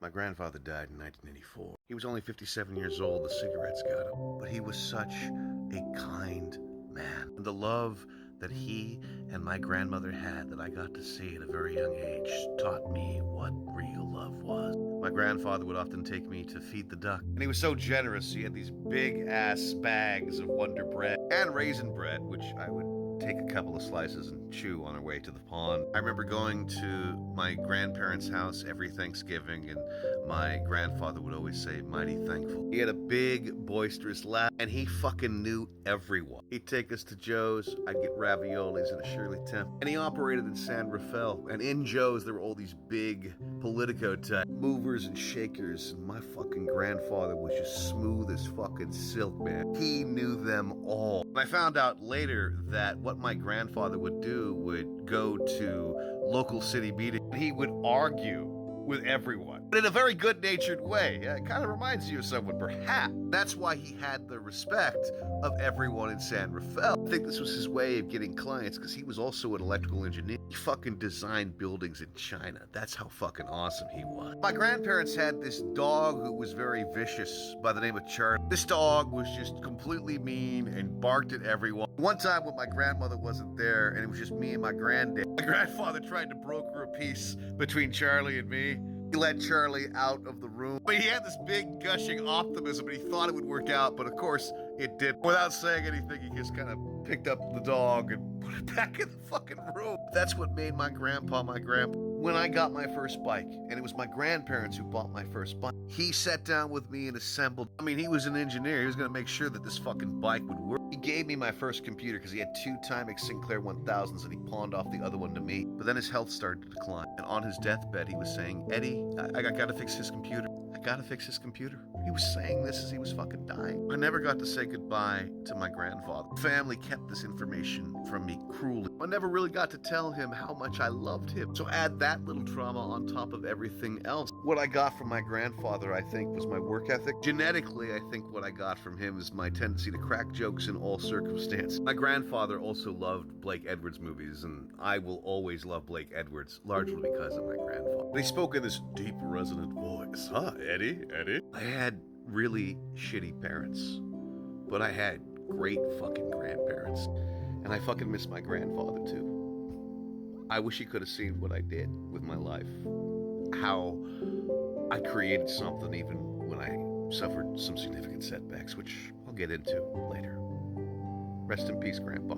My grandfather died in 1984. He was only 57 years old. The cigarettes got him. But he was such a kind man. And the love that he and my grandmother had that I got to see at a very young age taught me what real love was. My grandfather would often take me to feed the duck. And he was so generous. He had these big-ass bags of Wonder Bread and Raisin Bread, which I would take a couple of slices and chew on our way to the pond. I remember going to my grandparents' house every Thanksgiving, and my grandfather would always say, "Mighty thankful." He had a big, boisterous laugh, and he fucking knew everyone. He'd take us to Joe's, I'd get raviolis and a Shirley Temp. And he operated in San Rafael, and in Joe's there were all these big Politico type movers and shakers, and my fucking grandfather was just smooth as fucking silk, man. He knew them all. And I found out later that what my grandfather would do would go to local city meetings, and he would argue with everyone, but in a very good-natured way. It kind of reminds you of someone, perhaps. That's why he had the respect of everyone in San Rafael. I think this was his way of getting clients, because he was also an electrical engineer. He fucking designed buildings in China. That's how fucking awesome he was. My grandparents had this dog who was very vicious by the name of Charlie. This dog was just completely mean and barked at everyone. One time when my grandmother wasn't there and it was just me and my granddad, my grandfather tried to broker a peace between Charlie and me. He let Charlie out of the room. But he had this big gushing optimism and he thought it would work out, but of course it didn't. Without saying anything, he just kind of picked up the dog and put it back in the fucking room. That's what made my grandpa my grandpa. When I got my first bike, and it was my grandparents who bought my first bike, he sat down with me and assembled. I mean, he was an engineer. He was going to make sure that this fucking bike would work. He gave me my first computer because he had two Timex Sinclair 1000s and he pawned off the other one to me. But then his health started to decline. And on his deathbed, he was saying, "Eddie, I got to fix his computer. I got to fix his computer." He was saying this as he was fucking dying. I never got to say goodbye to my grandfather. Family kept this information from me cruelly. I never really got to tell him how much I loved him. So add that little trauma on top of everything else. What I got from my grandfather, I think, was my work ethic. Genetically, I think what I got from him is my tendency to crack jokes in all circumstances. My grandfather also loved Blake Edwards movies, and I will always love Blake Edwards, largely because of my grandfather. They spoke in this deep, resonant voice. "Huh, Eddie? I had really shitty parents, but I had great fucking grandparents. And I fucking miss my grandfather too. I wish he could have seen what I did with my life. How I created something even when I suffered some significant setbacks, which I'll get into later. Rest in peace, Grandpa.